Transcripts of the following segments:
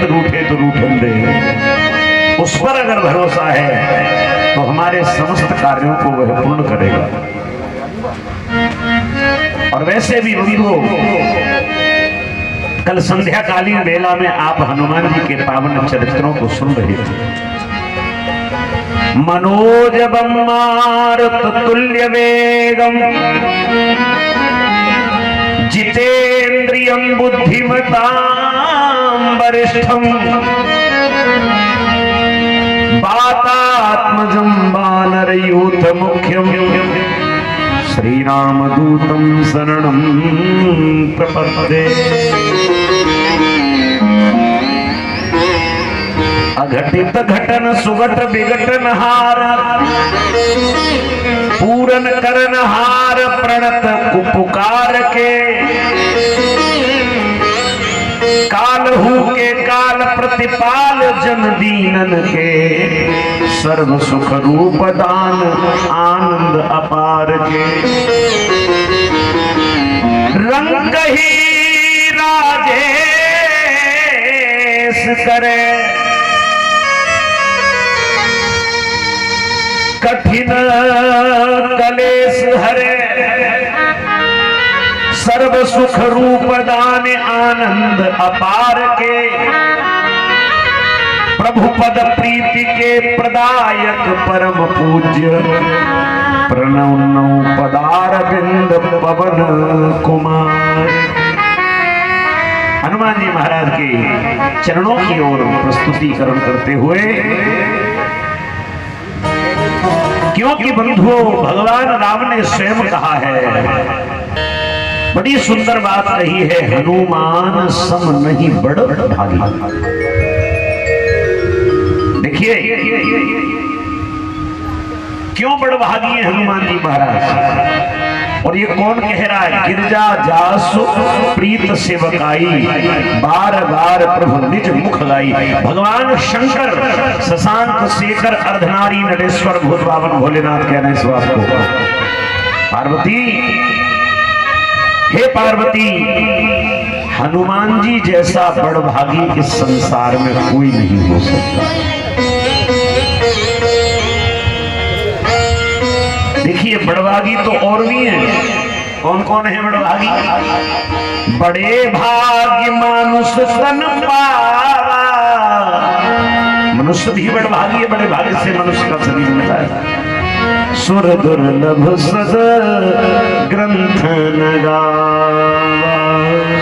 रूठे तो रूठन दे। उस पर अगर भरोसा है तो हमारे समस्त कार्यों को वह पूर्ण करेगा। और वैसे भी बंधुओं, कल संध्या कालीन बेला में आप हनुमान जी के पावन चरित्रों को सुन रहे थे। मनोजवम मारुत तुल्य वेगम जितेन्द्रियं बुद्धिमतां वरिष्ठं वातात्मजं वानरयूथ मुख्यं श्रीरामदूतं शरणं प्रपद्ये। अघटित घटन सुघट विघटन हार पूरन करन हार प्रणत पुकार के कालहू के काल प्रतिपाल जन दीनन के सर्व सुख रूप दान आनंद अपार के। रंग ही राजेश करे कठिन कलेश हरे सर्व सुख रूप दान आनंद अपार के। प्रभु पद प्रीति के प्रदायक परम पूज्य प्रणव पदार बिंद पवन कुमार। हनुमान जी महाराज के चरणों की ओर प्रस्तुतिकरण करते हुए, क्योंकि बंधुओं भगवान राम ने स्वयं कहा है, बड़ी सुंदर बात कही है, हनुमान सम नहीं बड़ भागी। देखिए क्यों बड़ भागी है हनुमान जी महाराज। और ये कौन कह रहा है? गिरजा जासु प्रीत सेवकाई बार बार प्रभु निज मुख गाई। भगवान शंकर शशांक शेखर अर्धनारी नरेश्वर भूत बावन भोलेनाथ कह रहे हैं इस बात को। पार्वती, हे पार्वती, हनुमान जी जैसा बड़भागी इस संसार में कोई नहीं हो सकता। देखिए बड़भागी तो और भी हैं। कौन कौन है बड़भागी? बड़े भाग्य मानुष तन पावा। मनुष्य भी बड़भागी है, बड़े भाग्य से मनुष्य का शरीर मिला है। सुर दुर्लभ सद ग्रंथ न गावा।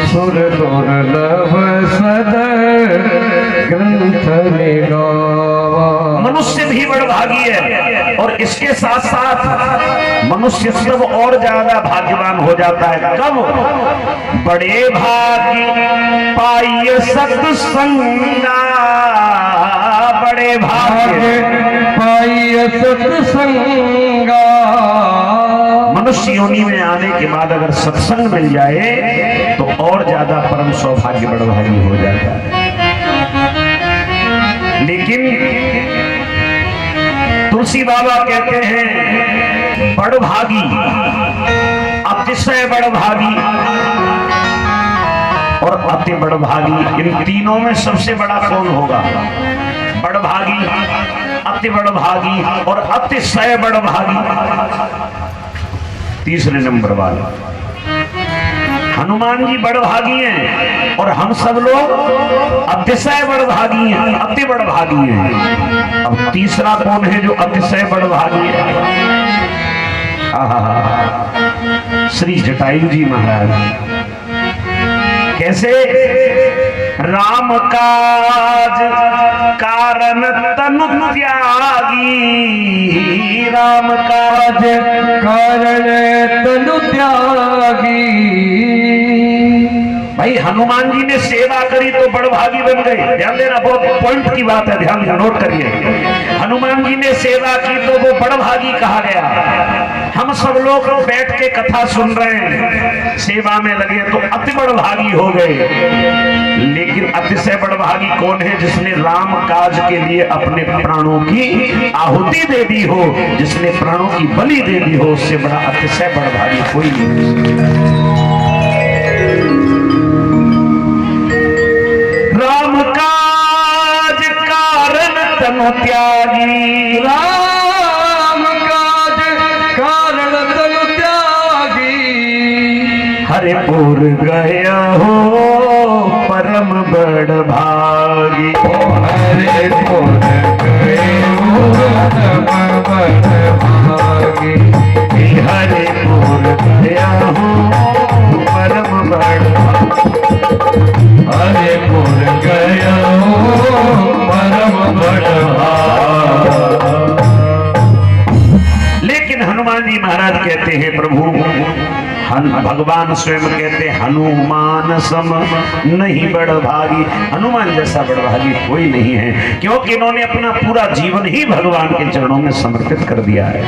सुर दुर्लभ सद ग्रंथ न गावा। मनुष्य भी बड़भागी है और इसके साथ साथ मनुष्य सब और ज्यादा भाग्यवान हो जाता है। कब? बड़े भाग्य पाइय सत्संगा। बड़े भाग्य पाइय सत्संगा। मनुष्य योनि में आने के बाद अगर सत्संग मिल जाए तो और ज्यादा परम सौभाग्य बड़भागी हो जाता है। लेकिन तुलसी बाबा कहते हैं बड़भागी, अतिशय बड़भागी और अति बड़भागी, इन तीनों में सबसे बड़ा कौन होगा? बड़भागी, अति बड़भागी और अतिशय बड़भागी। तीसरे नंबर वाला हनुमान जी बड़भागी हैं और हम सब लोग अतिशय बड़भागी हैं, अति बड़भागी हैं। अब तीसरा कौन है जो अतिशय बड़भागी है? श्री जटायु जी महाराज। कैसे? राम काज कारण तनु त्यागी। राम काज कारण तनु त्यागी। भाई हनुमान जी ने सेवा करी तो बड़भागी बन गए। ध्यान देना, बहुत पॉइंट की बात है, ध्यान नोट करिए। हनुमान जी ने सेवा की तो वो बड़भागी कहा गया। हम सब लोग बैठ के कथा सुन रहे हैं, सेवा में लगे तो अति बड़भागी हो गए। लेकिन अतिशय बड़भागी कौन है? जिसने राम काज के लिए अपने प्राणों की आहुति दे दी हो, जिसने प्राणों की बलि दे दी हो, उससे बड़ा अतिशय बड़भागी कोई नहीं। राम का त्यागी, राम काज कारण तन त्यागी, हरिपुर गया हो परम बड़ भागी। हरिपुर गए हो परम बड़ भागी, हरिपुर गया हो परम बड़ भागी, हरिपुर गया हो परम बड़ भागी। लेकिन हनुमान जी महाराज कहते हैं प्रभु, भगवान स्वयं कहते हनुमान सम नहीं बड़ भागी, हनुमान जैसा बड़ भागी कोई नहीं है, क्योंकि इन्होंने अपना पूरा जीवन ही भगवान के चरणों में समर्पित कर दिया है।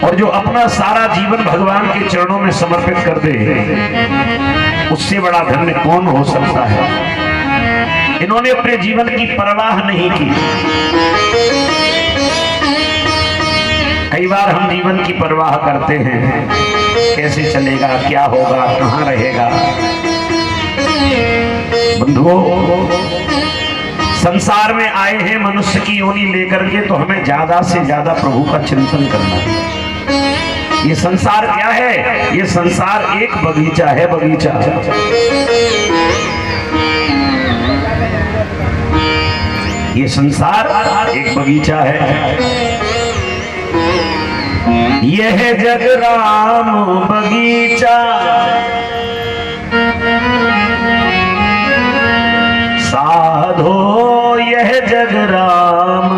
और जो अपना सारा जीवन भगवान के चरणों में समर्पित कर दे, उससे बड़ा धन्य कौन हो सकता है। इन्होंने अपने जीवन की परवाह नहीं की। कई बार हम जीवन की परवाह करते हैं, कैसे चलेगा, क्या होगा, कहां रहेगा। बंधुओं, संसार में आए हैं मनुष्य की योनि लेकर के, तो हमें ज्यादा से ज्यादा प्रभु का चिंतन करना है। ये संसार क्या है? ये संसार एक बगीचा है, बगीचा। ये संसार एक बगीचा है। यह जग राम बगीचा, साधो यह जग राम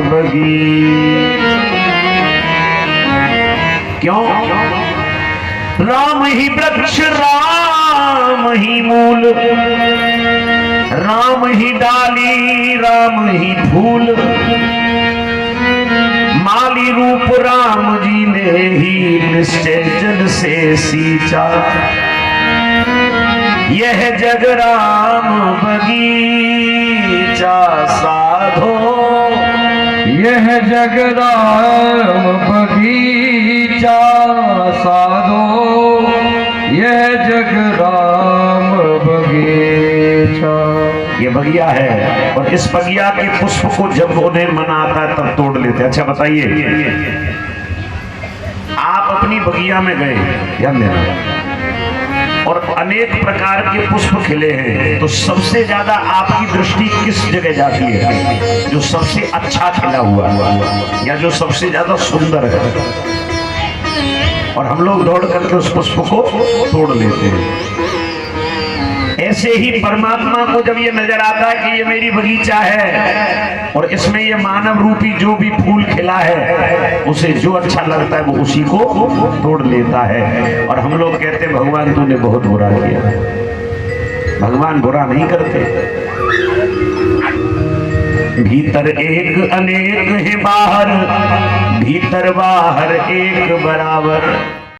बगीचा। क्यों? राम ही वृक्ष, राम ही मूल, राम ही डाली, राम ही फूल, माली रूप राम जी ने ही निश्चय जल से सींचा। यह जग राम बगीचा, साधो यह जग राम बगीचा, साधो यह जग राम बगीचा। ये बगिया है, और इस बगिया के पुष्प को जब उन्हें मन आता है तब तोड़ लेते। अच्छा बताइए, आप अपनी बगिया में गए, ध्यान देना, और अनेक प्रकार के पुष्प खिले हैं, तो सबसे ज्यादा आपकी दृष्टि किस जगह जाती है? जो सबसे अच्छा खिला हुआ या जो सबसे ज्यादा सुंदर है। और हम लोग दौड़ करके उस पुष्प को तोड़ लेते हैं। ऐसे ही परमात्मा को जब ये नजर आता है कि ये मेरी बगीचा है और इसमें ये मानव रूपी जो भी फूल खिला है, उसे जो अच्छा लगता है वो उसी को तोड़ लेता है। और हम लोग कहते हैं भगवान तूने बहुत बुरा किया। भगवान बुरा नहीं करते। भीतर एक अनेक है, बाहर भीतर बाहर एक बराबर।